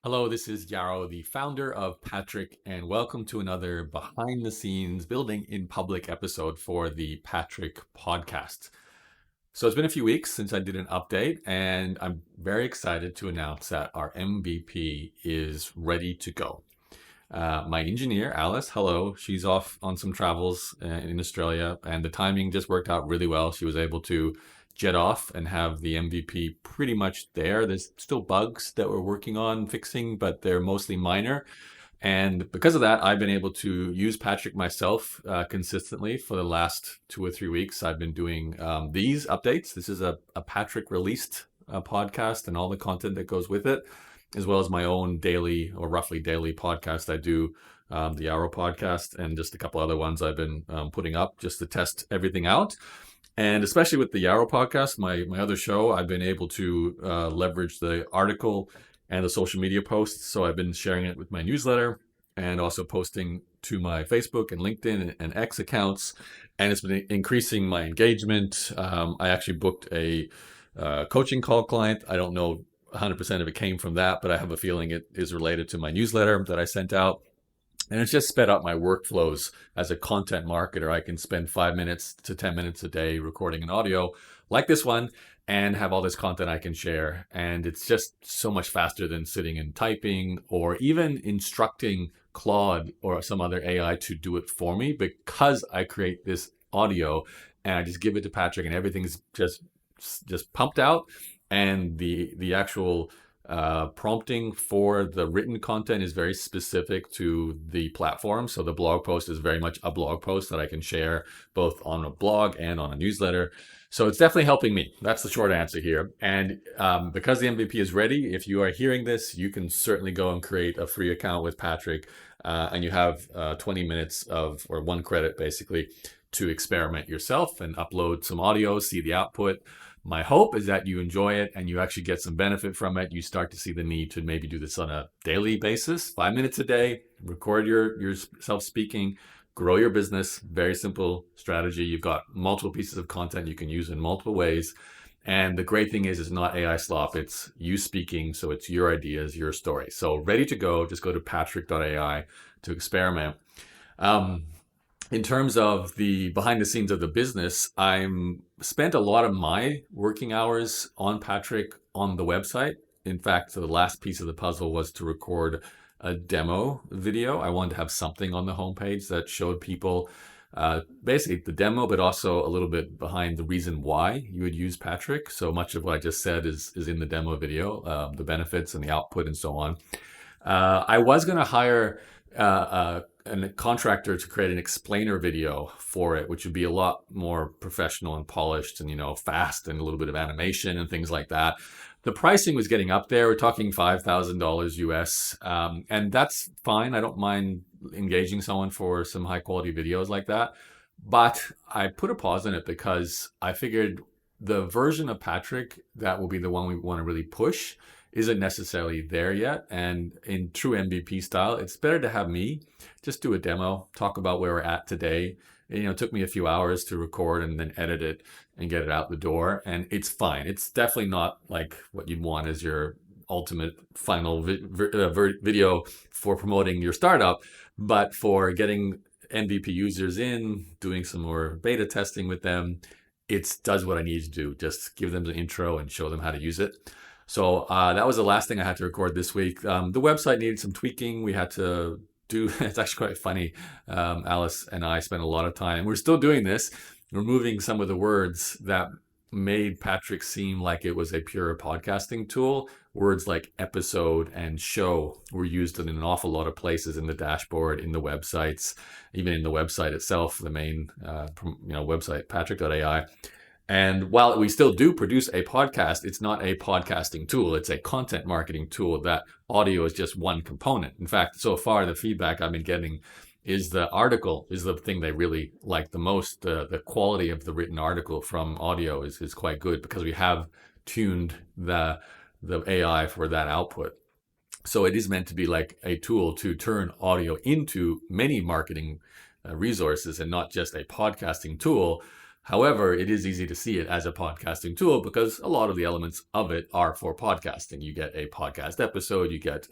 Hello, this is Yarrow, the founder of Patric, and welcome to another behind the scenes building in public episode for the Patric podcast. So it's been a few weeks since I did an update, and I'm very excited to announce that our MVP is ready to go. My engineer, Alice, hello, she's off on some travels in Australia, and the timing just worked out really well. She was able to jet off and have the MVP pretty much there. There's still bugs that we're working on fixing, but they're mostly minor. And because of that, I've been able to use Patric myself consistently for the last 2 or 3 weeks. I've been doing these updates. This is a Patric released podcast and all the content that goes with it, as well as my own daily or roughly daily podcast. I do the Arrow podcast and just a couple other ones I've been putting up just to test everything out. And especially with the Yarrow podcast, my other show, I've been able to leverage the article and the social media posts. So I've been sharing it with my newsletter and also posting to my Facebook and LinkedIn and X accounts. And it's been increasing my engagement. I actually booked a coaching call client. I don't know 100% of it came from that, but I have a feeling it is related to my newsletter that I sent out. And it's just sped up my workflows as a content marketer. I can spend 5 minutes to 10 minutes a day recording an audio like this one and have all this content I can share. And it's just so much faster than sitting and typing or even instructing Claude or some other AI to do it for me, because I create this audio and I just give it to Patric and everything's just pumped out. And the actual prompting for the written content is very specific to the platform. So the blog post is very much a blog post that I can share both on a blog and on a newsletter. So it's definitely helping me. That's the short answer here. And because the MVP is ready, if you are hearing this, you can certainly go and create a free account with Patric, and you have 20 minutes of, or 1 credit basically, to experiment yourself and upload some audio, see the output. My hope is that you enjoy it and you actually get some benefit from it. You start to see the need to maybe do this on a daily basis, 5 minutes a day, record yourself speaking, grow your business. Very simple strategy. You've got multiple pieces of content you can use in multiple ways. And the great thing is it's not AI slop, it's you speaking. So it's your ideas, your story. So ready to go. Just go to patric.ai to experiment. Um, in terms of the behind the scenes of the business, I'm spent a lot of my working hours on Patric on the website. In fact, the last piece of the puzzle was to record a demo video. I wanted to have something on the homepage that showed people basically the demo, but also a little bit behind the reason why you would use Patric. So much of what I just said is in the demo video, the benefits and the output and so on. I was going to hire a contractor to create an explainer video for it, which would be a lot more professional and polished and, fast and a little bit of animation and things like that. The pricing was getting up there. We're talking $5,000 US. And that's fine. I don't mind engaging someone for some high quality videos like that. But I put a pause on it because I figured the version of Patric that will be the one we want to really push isn't necessarily there yet. And in true MVP style, it's better to have me just do a demo, talk about where we're at today. It took me a few hours to record and then edit it and get it out the door. And it's fine. It's definitely not like what you'd want as your ultimate final video for promoting your startup, but for getting MVP users in, doing some more beta testing with them, it does what I need to do. Just give them the intro and show them how to use it. So that was the last thing I had to record this week. The website needed some tweaking. We had to do, it's actually quite funny. Alice and I spent a lot of time, we're still doing this, removing some of the words that made Patric seem like it was a pure podcasting tool. Words like episode and show were used in an awful lot of places in the dashboard, in the websites, even in the website itself, the main website, patric.ai. And while we still do produce a podcast, it's not a podcasting tool. It's a content marketing tool. That audio is just one component. In fact, so far, the feedback I've been getting is the article is the thing they really like the most. The quality of the written article from audio is quite good because we have tuned the AI for that output. So it is meant to be like a tool to turn audio into many marketing resources and not just a podcasting tool. However, it is easy to see it as a podcasting tool because a lot of the elements of it are for podcasting. You get a podcast episode, you get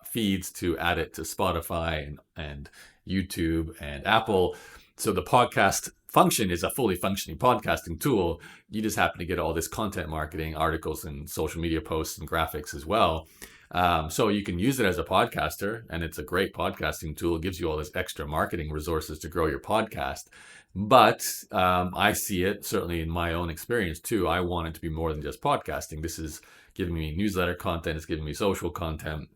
feeds to add it to Spotify and YouTube and Apple. So the podcast function is a fully functioning podcasting tool. You just happen to get all this content marketing, articles, and social media posts and graphics as well. So you can use it as a podcaster, and it's a great podcasting tool. It gives you all this extra marketing resources to grow your podcast. But I see it, certainly in my own experience too, I want it to be more than just podcasting. This is giving me newsletter content, it's giving me social content,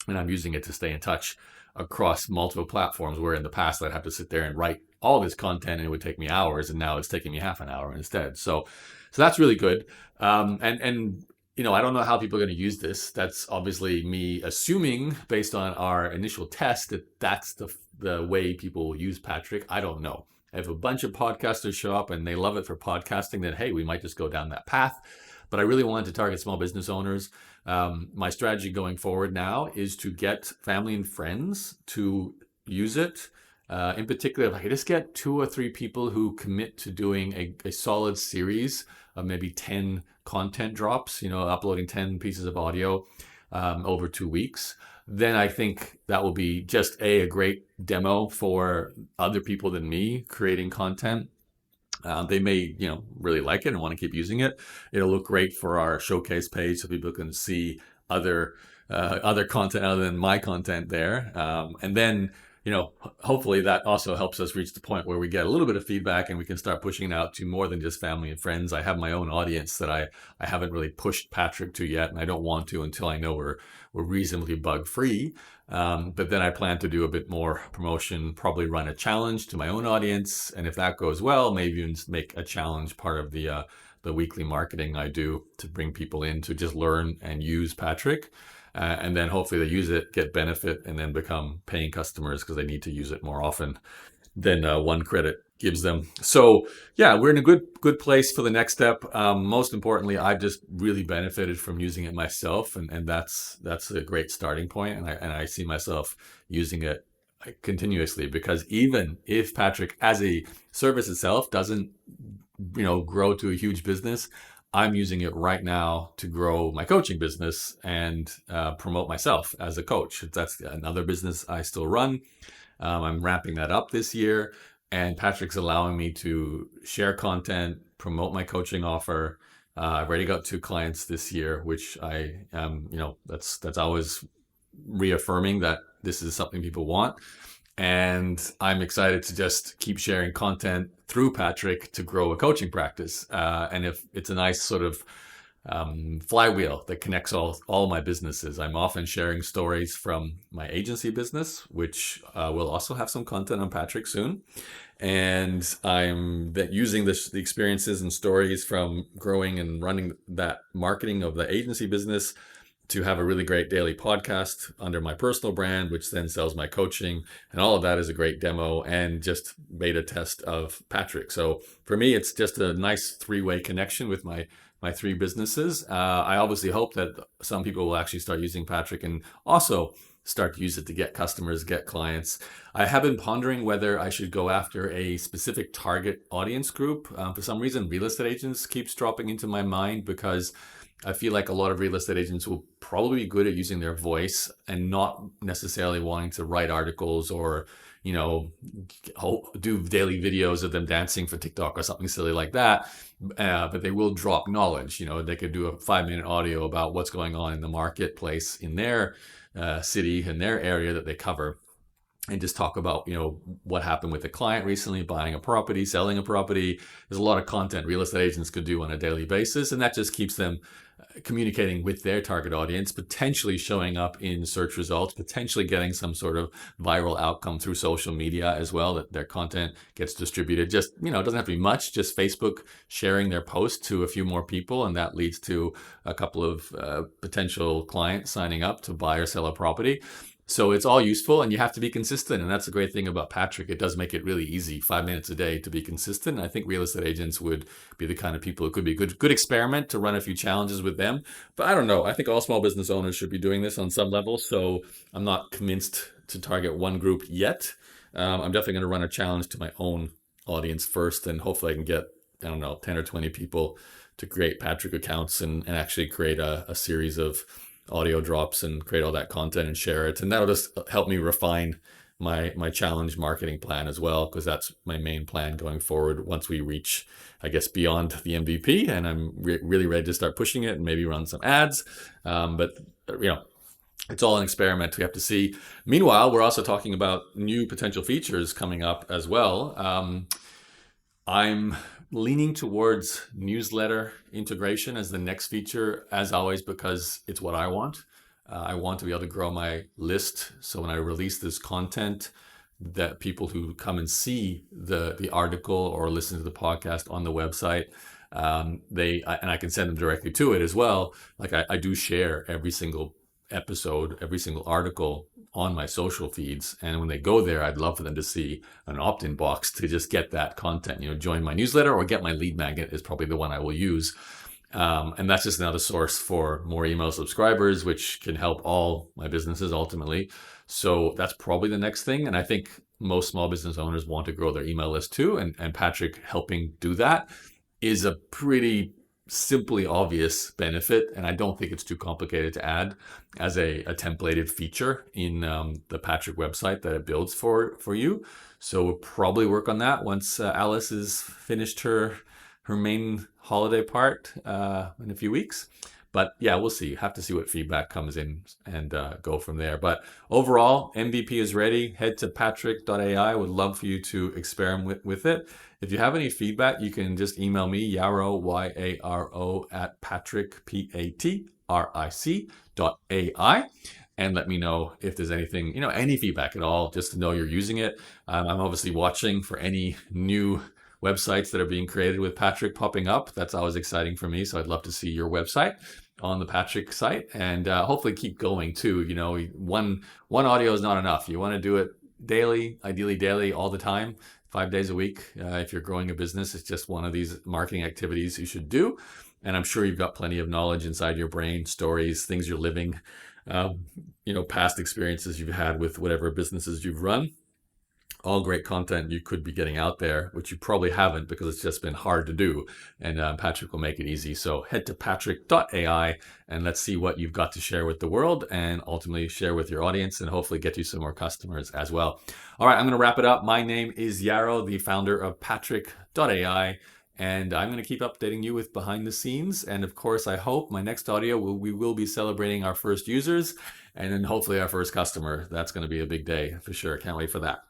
and I'm using it to stay in touch across multiple platforms, where in the past I'd have to sit there and write all this content and it would take me hours, and now it's taking me half an hour instead. So that's really good. And I don't know how people are going to use this. That's obviously me assuming, based on our initial test, that that's the way people will use Patric. I don't know. If a bunch of podcasters show up and they love it for podcasting, then hey, we might just go down that path. But I really wanted to target small business owners. My strategy going forward now is to get family and friends to use it. In particular, if I could just get 2 or 3 people who commit to doing a solid series of maybe 10 content drops, uploading 10 pieces of audio over 2 weeks, then I think that will be just a great demo for other people than me creating content. They may, really like it and want to keep using it. It'll look great for our showcase page so people can see other content other than my content there. And then, hopefully that also helps us reach the point where we get a little bit of feedback and we can start pushing it out to more than just family and friends. I have my own audience that I haven't really pushed Patric to yet, and I don't want to until I know we're reasonably bug free. But then I plan to do a bit more promotion, probably run a challenge to my own audience. And if that goes well, maybe even make a challenge part of the weekly marketing I do to bring people in to just learn and use Patric. And then hopefully they use it, get benefit, and then become paying customers because they need to use it more often than one credit gives them. So yeah, we're in a good place for the next step. Most importantly, I've just really benefited from using it myself, and that's a great starting point. And I see myself using it continuously, because even if Patric as a service itself doesn't grow to a huge business, I'm using it right now to grow my coaching business and promote myself as a coach. That's another business I still run. I'm wrapping that up this year, and Patric's allowing me to share content, promote my coaching offer. I've already got 2 clients this year, which I am, that's always reaffirming that this is something people want. And I'm excited to just keep sharing content through Patric to grow a coaching practice. And if it's a nice sort of flywheel that connects all my businesses. I'm often sharing stories from my agency business, which will also have some content on Patric soon. And I'm using the experiences and stories from growing and running that marketing of the agency business to have a really great daily podcast under my personal brand, which then sells my coaching. And all of that is a great demo and just beta test of Patric. So for me, it's just a nice 3-way connection with my 3 businesses. I obviously hope that some people will actually start using Patric and also start to use it to get customers, get clients. I have been pondering whether I should go after a specific target audience group. For some reason, real estate agents keeps dropping into my mind, because I feel like a lot of real estate agents will probably be good at using their voice and not necessarily wanting to write articles or, do daily videos of them dancing for TikTok or something silly like that. But they will drop knowledge. They could do a 5-minute audio about what's going on in the marketplace in their city, in their area that they cover, and just talk about, what happened with a client recently, buying a property, selling a property. There's a lot of content real estate agents could do on a daily basis, and that just keeps them communicating with their target audience, potentially showing up in search results, potentially getting some sort of viral outcome through social media as well, that their content gets distributed. Just, it doesn't have to be much, just Facebook sharing their post to a few more people, and that leads to a couple of potential clients signing up to buy or sell a property. So it's all useful, and you have to be consistent. And that's the great thing about Patric. It does make it really easy, 5 minutes a day, to be consistent. And I think real estate agents would be the kind of people who could be a good experiment to run a few challenges with them. But I don't know. I think all small business owners should be doing this on some level. So I'm not convinced to target one group yet. I'm definitely going to run a challenge to my own audience first, and hopefully I can get, I don't know, 10 or 20 people to create Patric accounts and actually create a series of audio drops and create all that content and share it. And that'll just help me refine my challenge marketing plan as well, because that's my main plan going forward once we reach, I guess, beyond the MVP and I'm really ready to start pushing it and maybe run some ads. But it's all an experiment. We have to see. Meanwhile, we're also talking about new potential features coming up as well. I'm leaning towards newsletter integration as the next feature, as always, because it's what I want. I want to be able to grow my list. So when I release this content, that people who come and see the article or listen to the podcast on the website, and I can send them directly to it as well. Like I do share every single episode, every single article on my social feeds. And when they go there, I'd love for them to see an opt-in box to just get that content, join my newsletter or get my lead magnet is probably the one I will use. And that's just another source for more email subscribers, which can help all my businesses ultimately. So that's probably the next thing. And I think most small business owners want to grow their email list too. And Patric helping do that is a pretty simply obvious benefit, and I don't think it's too complicated to add as a templated feature in the Patric website that it builds for you. So we'll probably work on that once Alice has finished her main holiday part in a few weeks. But yeah, we'll see. Have to see what feedback comes in and go from there. But overall, MVP is ready. Head to patric.ai. Would love for you to experiment with it. If you have any feedback, you can just email me, Yaro, Y-A-R-O, at Patric, Patric.ai, and let me know if there's anything, any feedback at all, just to know you're using it. I'm obviously watching for any new websites that are being created with Patric popping up. That's always exciting for me. So I'd love to see your website on the Patric site, and hopefully keep going too. One audio is not enough. You want to do it daily, ideally daily, all the time, 5 days a week. If you're growing a business, it's just one of these marketing activities you should do. And I'm sure you've got plenty of knowledge inside your brain, stories, things you're living, past experiences you've had with whatever businesses you've run. All great content you could be getting out there, which you probably haven't because it's just been hard to do. And Patric will make it easy. So head to patric.ai and let's see what you've got to share with the world and ultimately share with your audience and hopefully get you some more customers as well. All right, I'm going to wrap it up. My name is Yaro, the founder of patric.ai. And I'm going to keep updating you with behind the scenes. And of course, I hope my next audio, we will be celebrating our first users and then hopefully our first customer. That's going to be a big day for sure. Can't wait for that.